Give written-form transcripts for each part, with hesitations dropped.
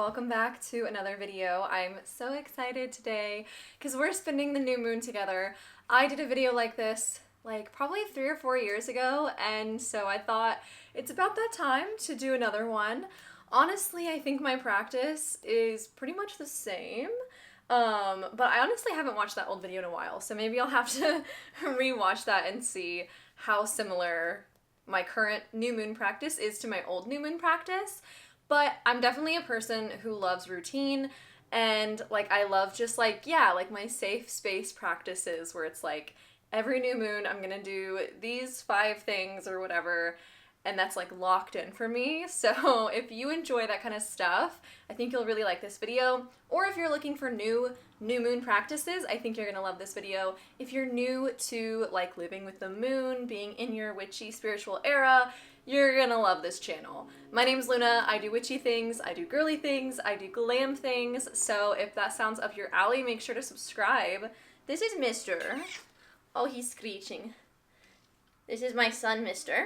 welcome back to another video. I'm so excited today because we're spending the new moon together. I did a video like this like probably 3 or 4 years ago, and so I thought it's about that time to do another one. Honestly, I think my practice is pretty much the same, but I honestly haven't watched that old video in a while, so maybe I'll have to rewatch that and see how similar my current new moon practice is to my old new moon practice. But I'm definitely a person who loves routine, and like I love just like my safe space practices where it's like every new moon I'm gonna do these 5 things or whatever, and that's like locked in for me. So if you enjoy that kind of stuff, I think you'll really like this video. Or if you're looking for new moon practices, I think you're gonna love this video. If you're new to like living with the moon, being in your witchy spiritual era, you're gonna love this channel. My name's Luna, I do witchy things, I do girly things, I do glam things, so if that sounds up your alley, make sure to subscribe. This is Mr. Oh, he's screeching. This is my son, Mr.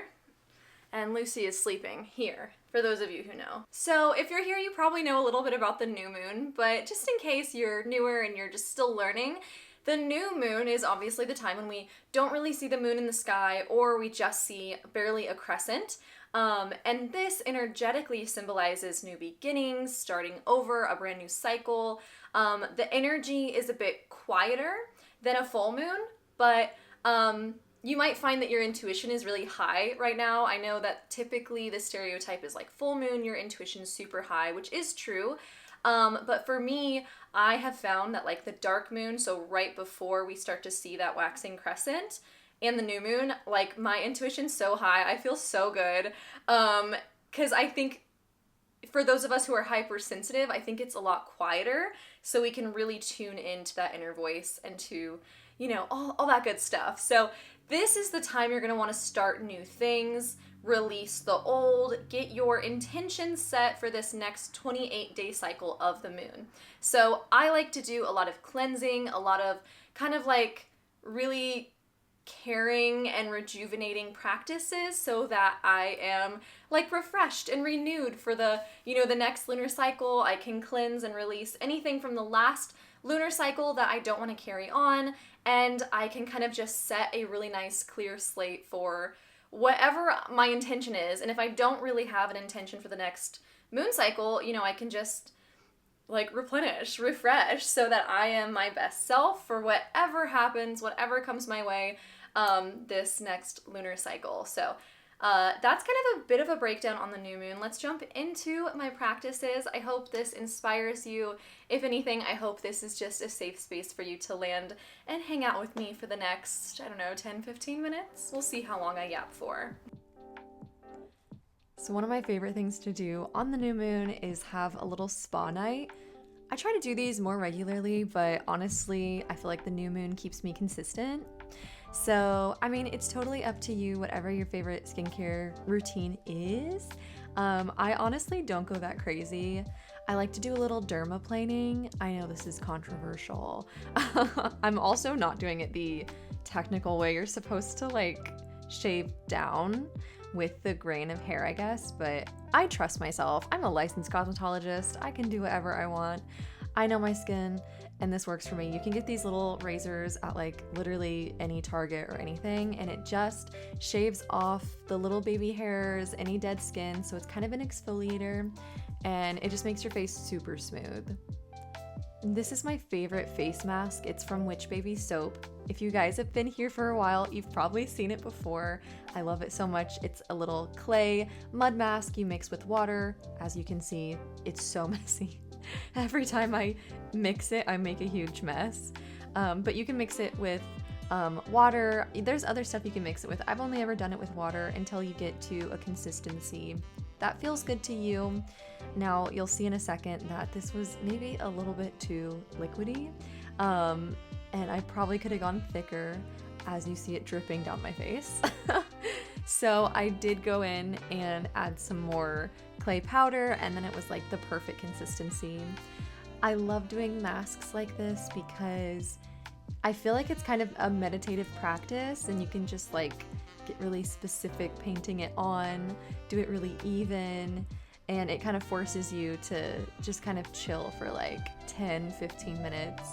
And Lucy is sleeping here, for those of you who know. So if you're here, you probably know a little bit about the new moon, but just in case you're newer and you're just still learning, the new moon is obviously the time when we don't really see the moon in the sky, or we just see barely a crescent. And this energetically symbolizes new beginnings, starting over, a brand new cycle. The energy is a bit quieter than a full moon, but you might find that your intuition is really high right now. I know that typically the stereotype is like full moon, your intuition's super high, which is true. But for me, I have found that like the dark moon, so right before we start to see that waxing crescent, and the new moon, like my intuition's so high, I feel so good. 'Cause I think for those of us who are hypersensitive, I think it's a lot quieter, so we can really tune into that inner voice and to, you know, all that good stuff. So this is the time you're gonna wanna start new things, release the old, get your intention set for this next 28-day cycle of the moon. So I like to do a lot of cleansing, a lot of kind of like really caring and rejuvenating practices so that I am like refreshed and renewed for the, you know, the next lunar cycle. I can cleanse and release anything from the last lunar cycle that I don't want to carry on, and I can kind of just set a really nice clear slate for whatever my intention is. And if I don't really have an intention for the next moon cycle, you know, I can just like replenish, refresh, so that I am my best self for whatever happens, whatever comes my way this next lunar cycle. So that's kind of a bit of a breakdown on the new moon. Let's jump into my practices. I hope this inspires you. If anything, I hope this is just a safe space for you to land and hang out with me for the next, I don't know, 10-15 minutes. We'll see how long I yap for. So one of my favorite things to do on the new moon is have a little spa night. I try to do these more regularly, but honestly, I feel like the new moon keeps me consistent. So, I mean, it's totally up to you, whatever your favorite skincare routine is. I honestly don't go that crazy. I like to do a little dermaplaning. I know this is controversial. I'm also not doing it the technical way. You're supposed to like shave down with the grain of hair, I guess, but I trust myself. I'm a licensed cosmetologist. I can do whatever I want. I know my skin, and this works for me. You can get these little razors at like literally any Target or anything, and it just shaves off the little baby hairs, any dead skin, so it's kind of an exfoliator, and it just makes your face super smooth. This is my favorite face mask. It's from Witch Baby Soap. If you guys have been here for a while, you've probably seen it before. I love it so much. It's a little clay mud mask you mix with water. As you can see, it's so messy. Every time I mix it, I make a huge mess. But you can mix it with water. There's other stuff you can mix it with. I've only ever done it with water until you get to a consistency that feels good to you. Now, you'll see in a second that this was maybe a little bit too liquidy, and I probably could have gone thicker, as you see it dripping down my face. So I did go in and add some more clay powder, and then it was like the perfect consistency. I love doing masks like this because I feel like it's kind of a meditative practice, and you can just like get really specific painting it on, do it really even, and it kind of forces you to just kind of chill for like 10-15 minutes.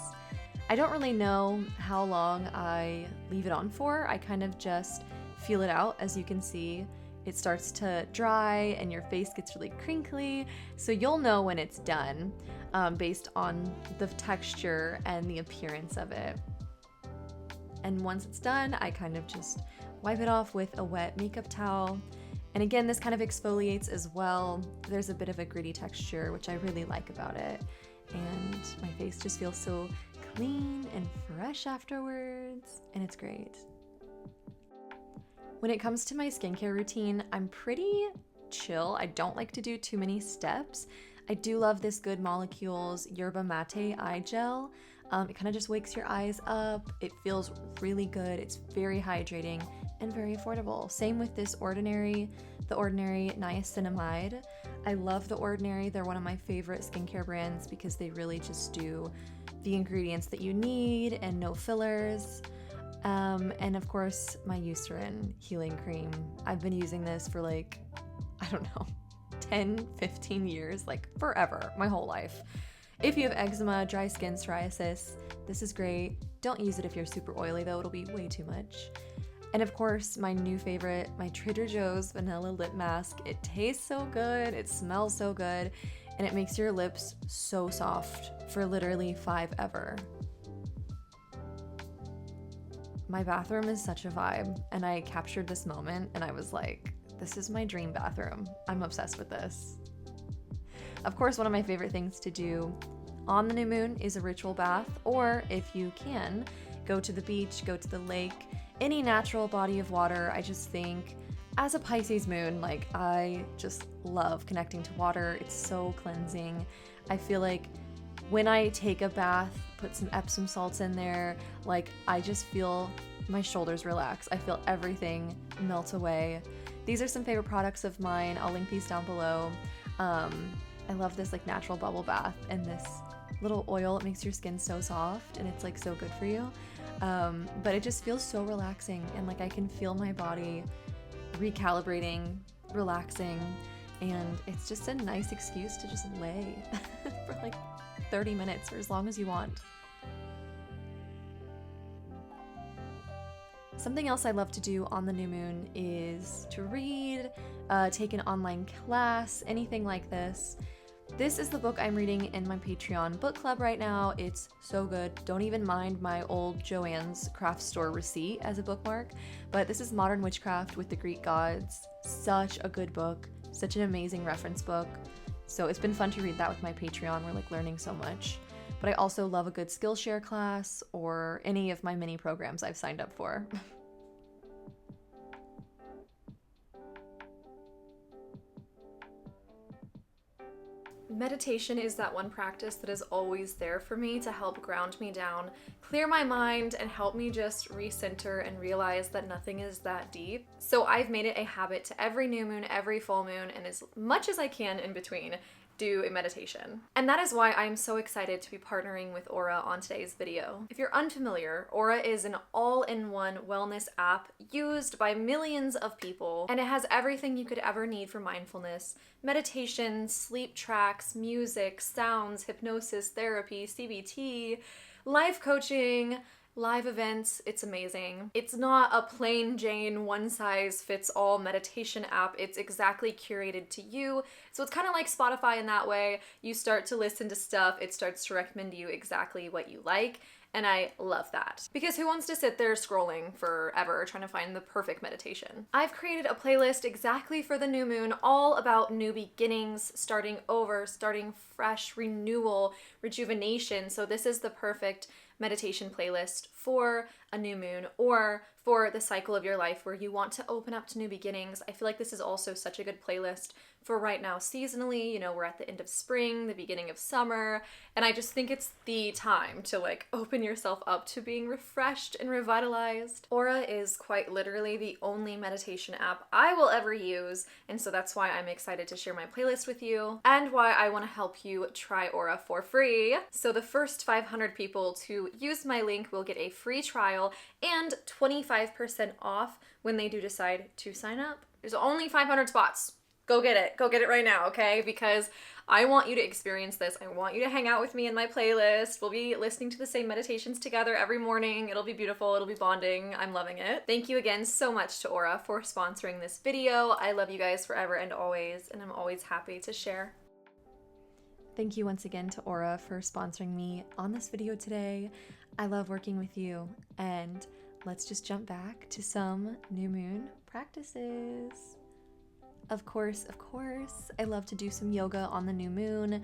I don't really know how long I leave it on for. I kind of just feel it out. As you can see, it starts to dry and your face gets really crinkly. So you'll know when it's done based on the texture and the appearance of it. And once it's done, I kind of just wipe it off with a wet makeup towel. And again, this kind of exfoliates as well. There's a bit of a gritty texture, which I really like about it. And my face just feels so clean and fresh afterwards, and it's great. When it comes to my skincare routine, I'm pretty chill. I don't like to do too many steps. I do love this Good Molecules Yerba Mate eye gel. It kind of just wakes your eyes up. It feels really good. It's very hydrating and very affordable. Same with this the Ordinary Niacinamide. I love The Ordinary. They're one of my favorite skincare brands because they really just do the ingredients that you need and no fillers. And of course, my Eucerin healing cream. I've been using this for like, I don't know, 10, 15 years, like forever, my whole life. If you have eczema, dry skin, psoriasis, this is great. Don't use it if you're super oily though, it'll be way too much. And of course, my new favorite, my Trader Joe's Vanilla Lip Mask. It tastes so good, it smells so good, and it makes your lips so soft for literally 5 ever. My bathroom is such a vibe, and I captured this moment and I was like, this is my dream bathroom. I'm obsessed with this. Of course, one of my favorite things to do on the new moon is a ritual bath, or if you can, go to the beach, go to the lake, any natural body of water. I just think as a Pisces moon, like I just love connecting to water. It's so cleansing. I feel like when I take a bath, put some Epsom salts in there, like I just feel my shoulders relax. I feel everything melt away. These are some favorite products of mine. I'll link these down below. I love this like natural bubble bath and this little oil. It makes your skin so soft and it's like so good for you. But it just feels so relaxing, and like I can feel my body recalibrating, relaxing, and it's just a nice excuse to just lay for like 30 minutes or as long as you want. Something else I love to do on the new moon is to read, take an online class, anything like this. This is the book I'm reading in my Patreon book club right now. It's so good. Don't even mind my old Joann's craft store receipt as a bookmark, but this is Modern Witchcraft with the Greek Gods. Such a good book, such an amazing reference book. So it's been fun to read that with my Patreon. We're like learning so much. But I also love a good Skillshare class or any of my mini programs I've signed up for. Meditation is that one practice that is always there for me to help ground me down, clear my mind, and help me just recenter and realize that nothing is that deep. So I've made it a habit to every new moon, every full moon, and as much as I can in between, do a meditation. And that is why I'm so excited to be partnering with Aura on today's video. If you're unfamiliar, Aura is an all-in-one wellness app used by millions of people, and it has everything you could ever need for mindfulness: meditation, sleep tracks, music, sounds, hypnosis, therapy, CBT, life coaching, live events. It's amazing. It's not a plain Jane one-size-fits-all meditation app. It's exactly curated to you. So it's kind of like Spotify in that way. You start to listen to stuff, it starts to recommend you exactly what you like. And I love that. Because who wants to sit there scrolling forever trying to find the perfect meditation? I've created a playlist exactly for the new moon, all about new beginnings, starting over, starting fresh, renewal, rejuvenation. So this is the perfect meditation playlist for a new moon or for the cycle of your life where you want to open up to new beginnings. I feel like this is also such a good playlist for right now seasonally. You know, we're at the end of spring, the beginning of summer, and I just think it's the time to like open yourself up to being refreshed and revitalized. Aura is quite literally the only meditation app I will ever use, and so that's why I'm excited to share my playlist with you and why I want to help you try Aura for free. So the first 500 people to use my link will get a free trial and 25% off when they do decide to sign up. There's only 500 spots. go get it. Go get it right now, okay? Because I want you to experience this. I want you to hang out with me in my playlist. We'll be listening to the same meditations together every morning. It'll be beautiful. It'll be bonding. I'm loving it. Thank you again so much to Aura for sponsoring this video. I love you guys forever and always, and I'm always happy to share. Thank you once again to Aura for sponsoring me on this video today. I love working with you, and let's just jump back to some new moon practices. Of course, I love to do some yoga on the new moon.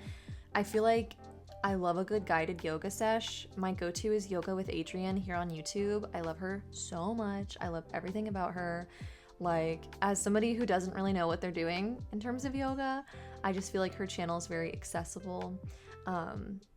I feel like I love a good guided yoga sesh. My go-to is Yoga with Adrienne here on YouTube. I love her so much. I love everything about her. Like, as somebody who doesn't really know what they're doing in terms of yoga, I just feel like her channel is very accessible,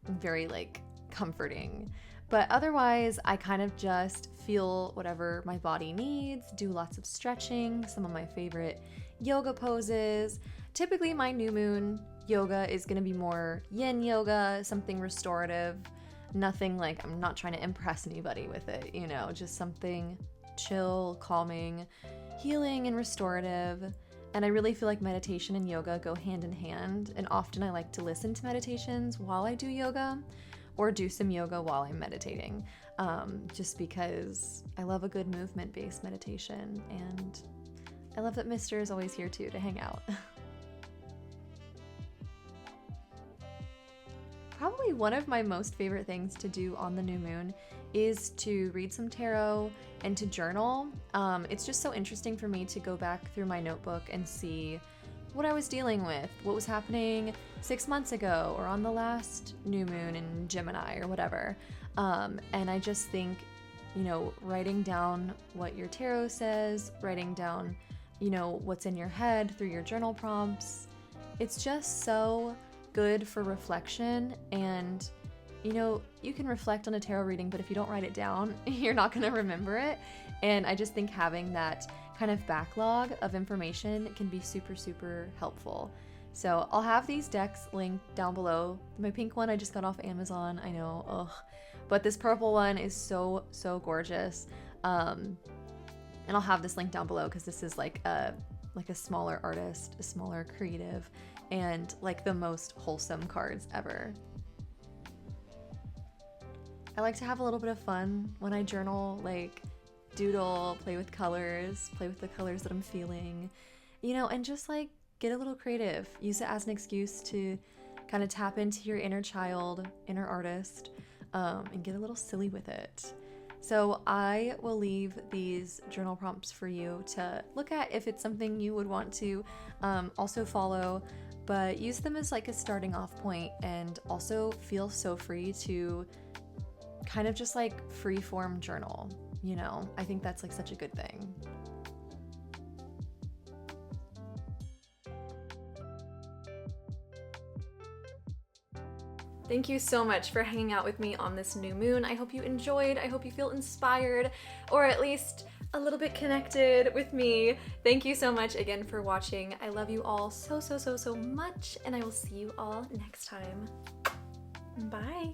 very like comforting. But otherwise, I kind of just feel whatever my body needs, do lots of stretching, some of my favorite yoga poses. Typically my new moon yoga is going to be more yin yoga, something restorative, nothing like, I'm not trying to impress anybody with it, you know, just something chill, calming, healing, and restorative. And I really feel like meditation and yoga go hand in hand, and often I like to listen to meditations while I do yoga or do some yoga while I'm meditating, just because I love a good movement-based meditation, and I love that Mister is always here too to hang out. Probably one of my most favorite things to do on the new moon is to read some tarot and to journal. It's just so interesting for me to go back through my notebook and see what I was dealing with, what was happening 6 months ago or on the last new moon in Gemini or whatever. And I just think, you know, writing down what your tarot says, writing down, you know, what's in your head through your journal prompts, it's just so good for reflection. And you know, you can reflect on a tarot reading, but if you don't write it down, you're not going to remember it. And I just think having that kind of backlog of information can be super, super helpful. So I'll have these decks linked down below. My pink one I just got off Amazon, I know, ugh. But this purple one is so, so gorgeous. And I'll have this link down below because this is like a smaller artist, a smaller creative, and like the most wholesome cards ever. I like to have a little bit of fun when I journal, like doodle, play with colors, play with the colors that I'm feeling, you know, and just like get a little creative. Use it as an excuse to kind of tap into your inner child, inner artist, and get a little silly with it. So I will leave these journal prompts for you to look at if it's something you would want to also follow, but use them as like a starting off point, and also feel so free to kind of just like free-form journal, you know? I think that's like such a good thing. Thank you so much for hanging out with me on this new moon. I hope you enjoyed. I hope you feel inspired, or at least a little bit connected with me. Thank you so much again for watching. I love you all so, so, so, so much, and I will see you all next time. Bye.